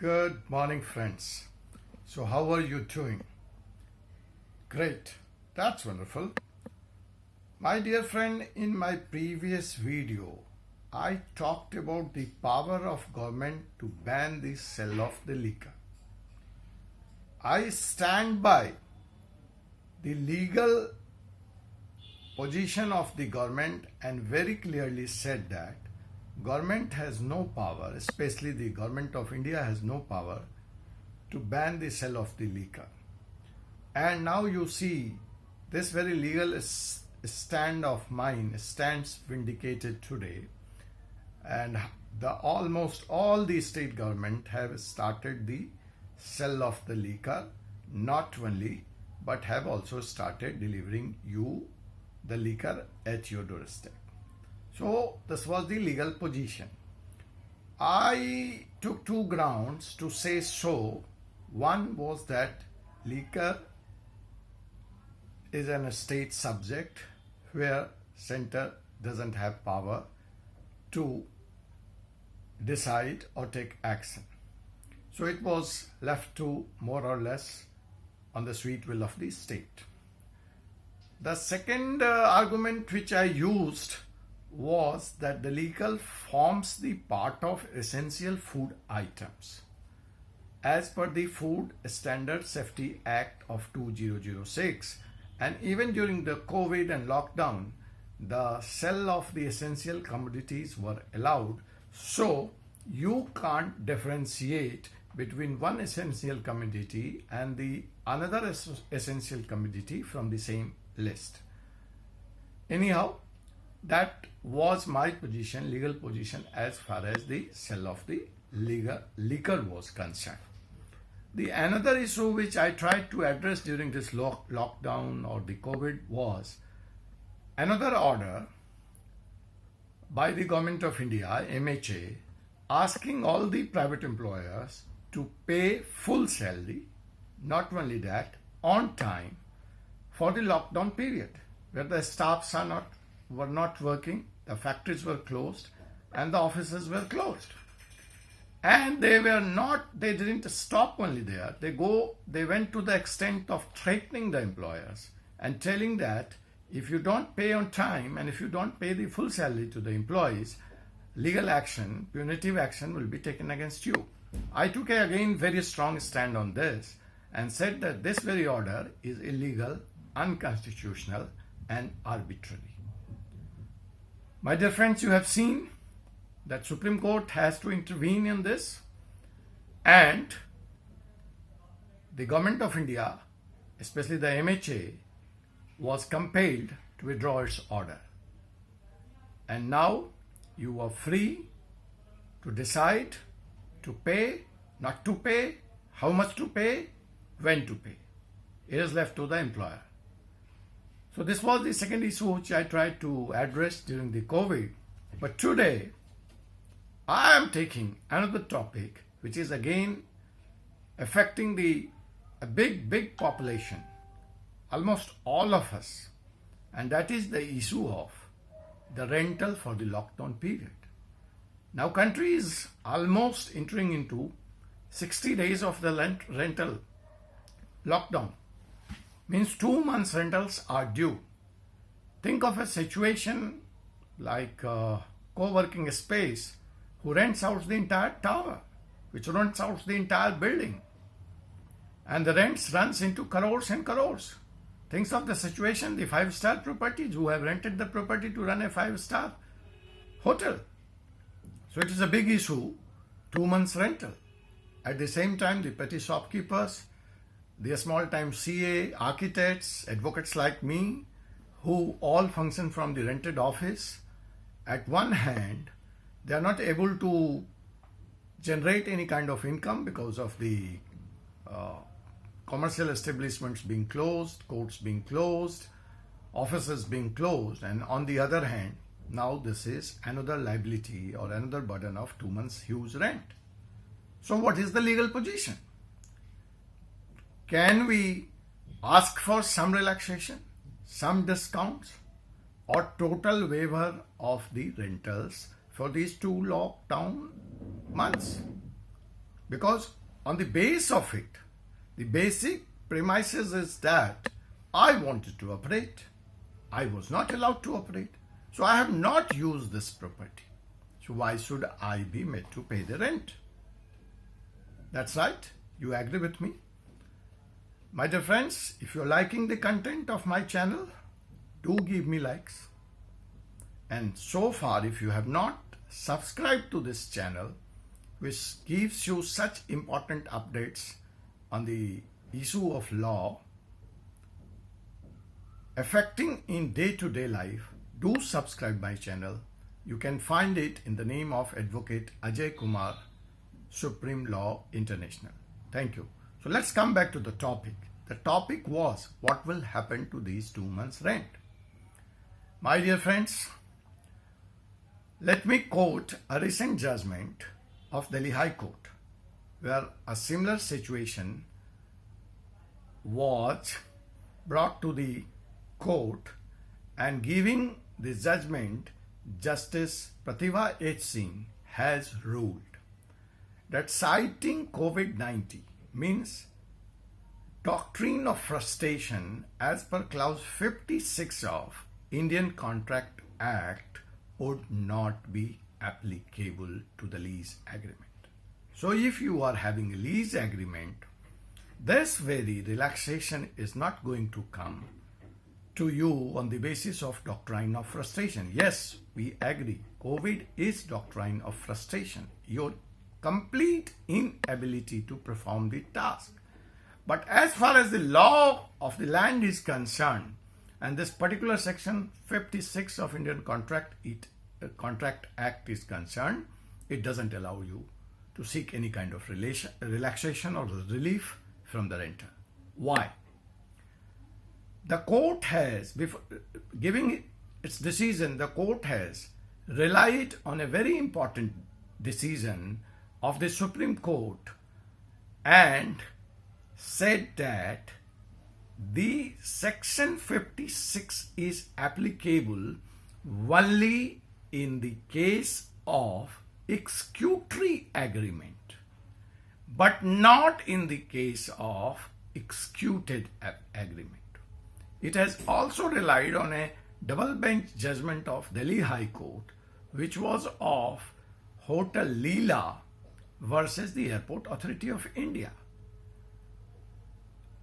Good morning, friends. So, how are you doing? Great. That's wonderful. My dear friend, in my previous video, I talked about the power of government to ban the sale of the liquor. I stand by the legal position of the government and very clearly said that government has no power, especially the government of India has no power to ban the sale of the liquor. And now you see this very legal stand of mine stands vindicated today, and almost all the state government have started the sale of the liquor, not only but have also started delivering you the liquor at your doorstep. So this was the legal position. I took two grounds to say so. One was that liquor is an state subject where center doesn't have power to decide or take action. So it was left to more or less on the sweet will of the state. The second argument which I used was that the liquor forms the part of essential food items. As per the Food Standard Safety Act of 2006, and even during the COVID and lockdown, the sale of the essential commodities were allowed. So you can't differentiate between one essential commodity and the another essential commodity from the same list. Anyhow, that was my position, legal position, as far as the sale of the liquor was concerned. The another issue which I tried to address during this lockdown or the COVID was another order by the Government of India, MHA, asking all the private employers to pay full salary, not only that, on time for the lockdown period, where the staffs were not working, the factories were closed, and the offices were closed. And they didn't stop only there. They went to the extent of threatening the employers and telling that if you don't pay on time and if you don't pay the full salary to the employees, legal action, punitive action will be taken against you. I took again very strong stand on this and said that this very order is illegal, unconstitutional, and arbitrary. My dear friends, you have seen that Supreme Court has to intervene in this, and the Government of India, especially the MHA, was compelled to withdraw its order. And now you are free to decide to pay, not to pay, how much to pay, when to pay. It is left to the employer. So this was the second issue which I tried to address during the COVID. But today, I am taking another topic which is again affecting a big population, almost all of us, and that is the issue of the rental for the lockdown period. Now country is almost entering into 60 days of the rental lockdown. Means 2 months rentals are due. Think of a situation like a co-working space who rents out the entire tower, which rents out the entire building. And the rents runs into crores and crores. Think of the situation, the 5-star properties who have rented the property to run a 5-star hotel. So it is a big issue, 2 months rental. At the same time, the petty shopkeepers, the small-time CA, architects, advocates like me, who all function from the rented office, at one hand, they are not able to generate any kind of income because of the commercial establishments being closed, courts being closed, offices being closed, and on the other hand, now this is another liability or another burden of 2 months huge rent. So what is the legal position? Can we ask for some relaxation, some discounts, or total waiver of the rentals for these 2 lockdown months? Because on the base of it, the basic premises is that I wanted to operate. I was not allowed to operate. So I have not used this property. So why should I be made to pay the rent? That's right. You agree with me? My dear friends, if you're liking the content of my channel, do give me likes. And so far, if you have not subscribed to this channel, which gives you such important updates on the issue of law affecting in day-to-day life, do subscribe my channel. You can find it in the name of Advocate Ajay Kumar, Supreme Law International. Thank you. So let's come back to the topic. The topic was what will happen to these 2 months' rent. My dear friends, let me quote a recent judgment of Delhi High Court, where a similar situation was brought to the court, and giving the judgment, Justice Pratibha H. Singh has ruled that citing COVID-19 means doctrine of frustration as per clause 56 of Indian Contract Act would not be applicable to the lease agreement. So if you are having a lease agreement, this very relaxation is not going to come to you on the basis of doctrine of frustration. Yes, we agree. COVID is doctrine of frustration. Your complete inability to perform the task. But as far as the law of the land is concerned, and this particular section 56 of Indian Contract Act is concerned, it doesn't allow you to seek any kind of relaxation or relief from the renter. Why? The court has, before giving its decision, the court has relied on a very important decision of the Supreme Court and said that the section 56 is applicable only in the case of executory agreement, but not in the case of executed agreement. It has also relied on a double bench judgment of Delhi High Court, which was of Hotel Leela versus the Airport Authority of India.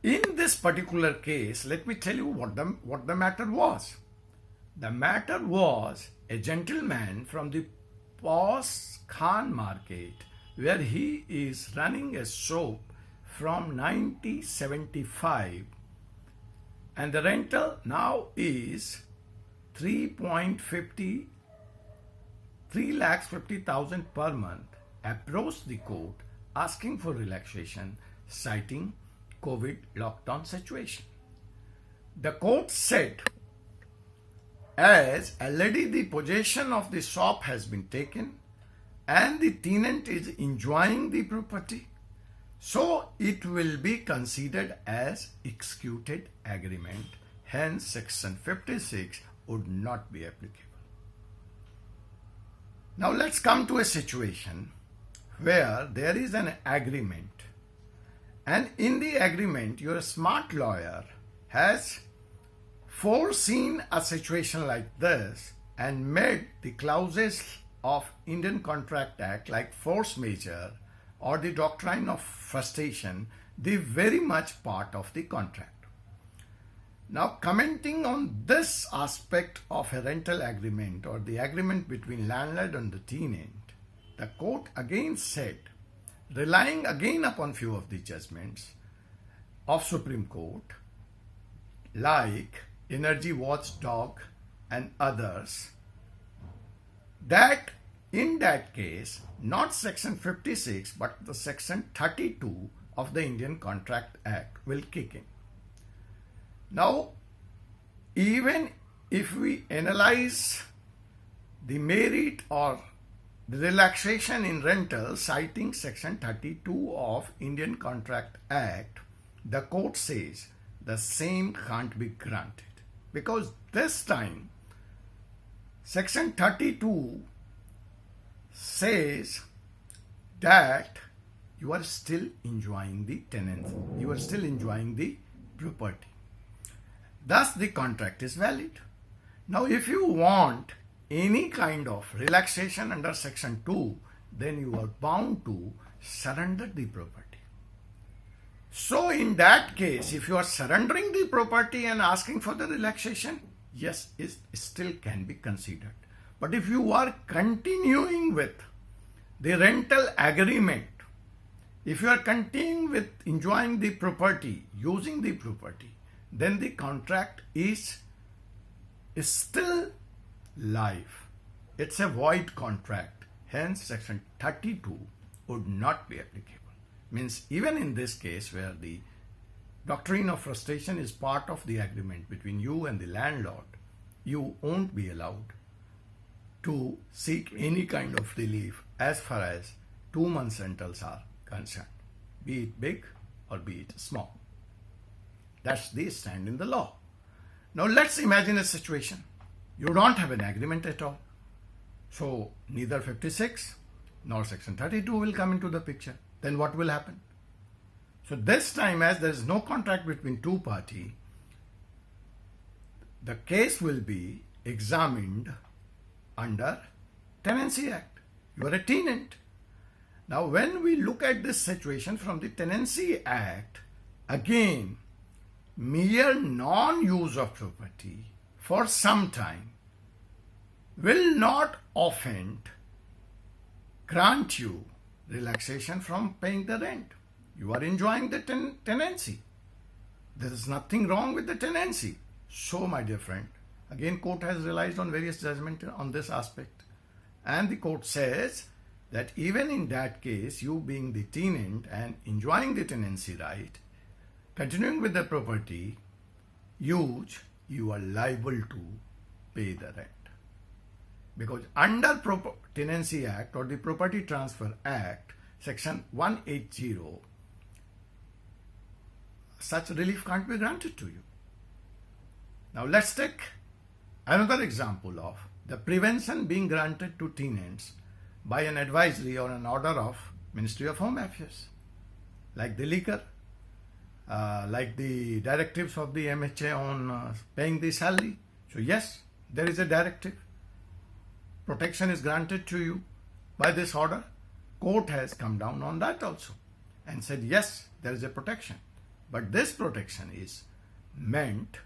In this particular case, let me tell you what the matter was. The matter was a gentleman from the Pos Khan market, where he is running a shop from 1975, and the rental now is 3,50,000 per month, approached the court asking for relaxation, citing COVID lockdown situation. The court said, as already the possession of the shop has been taken and the tenant is enjoying the property, so it will be considered as executed agreement. Hence, section 56 would not be applicable. Now let's come to a situation where there is an agreement, and in the agreement your smart lawyer has foreseen a situation like this and made the clauses of Indian Contract Act like force majeure or the doctrine of frustration, the very much part of the contract. Now, commenting on this aspect of a rental agreement or the agreement between landlord and the tenant, the court again said, relying again upon few of the judgments of Supreme Court, like Energy Watchdog and others, that in that case, not section 56, but the section 32 of the Indian Contract Act will kick in. Now, even if we analyze the merit or the relaxation in rental citing section 32 of Indian Contract Act, the court says the same can't be granted, because this time section 32 says that you are still enjoying the tenancy. You are still enjoying the property. Thus, the contract is valid. Now, if you want any kind of relaxation under Section 2, then you are bound to surrender the property. So, in that case, if you are surrendering the property and asking for the relaxation, yes, it still can be considered. But if you are continuing with the rental agreement, if you are continuing with enjoying the property, using the property, then the contract is still live. It's a void contract. Hence, Section 32 would not be applicable. Means even in this case where the doctrine of frustration is part of the agreement between you and the landlord, you won't be allowed to seek any kind of relief as far as 2 months rentals are concerned, be it big or be it small. That's the stand in the law. Now let's imagine a situation. You don't have an agreement at all. So neither 56 nor Section 32 will come into the picture. Then what will happen? So this time, as there is no contract between two parties, the case will be examined under Tenancy Act. You are a tenant. Now when we look at this situation from the Tenancy Act, again, mere non-use of property for some time will not often grant you relaxation from paying the rent. You are enjoying the tenancy. There is nothing wrong with the tenancy. So, my dear friend, again, court has relied on various judgments on this aspect. And the court says that even in that case, you being the tenant and enjoying the tenancy right, continuing with the property use, you are liable to pay the rent. Because under Tenancy Act or the Property Transfer Act, Section 180, such relief can't be granted to you. Now let's take another example of the prevention being granted to tenants by an advisory or an order of Ministry of Home Affairs, like the liquor, like the directives of the MHA on paying the salary. So yes, there is a directive. Protection is granted to you by this order. Court has come down on that also and said, yes, there is a protection. But this protection is meant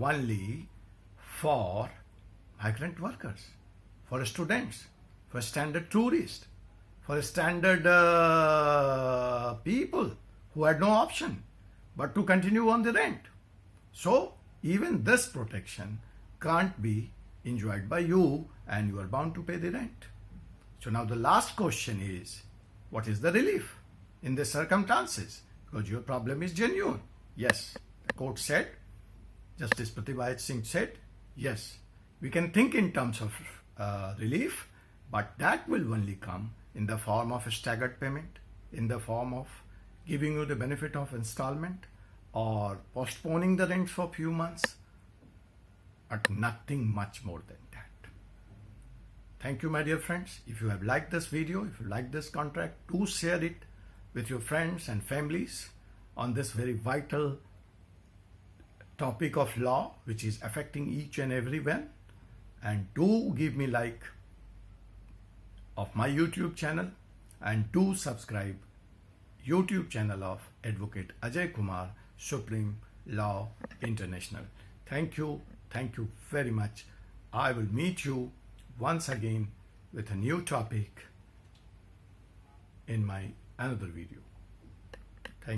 only for migrant workers, for students, for standard tourists, for standard people who had no option but to continue on the rent. So even this protection can't be enjoyed by you and you are bound to pay the rent. So now the last question is, what is the relief in these circumstances? Because your problem is genuine. Yes, the court said, Justice Pratibha Singh said, yes, we can think in terms of relief, but that will only come in the form of a staggered payment, in the form of giving you the benefit of installment or postponing the rent for a few months, but nothing much more than that. Thank you, my dear friends. If you have liked this video, if you like this contract, do share it with your friends and families on this very vital topic of law, which is affecting each and every one. And do give me like of my YouTube channel and do subscribe YouTube channel of Advocate Ajay Kumar, Supreme Law International. Thank you very much. I will meet you once again with a new topic in my another video.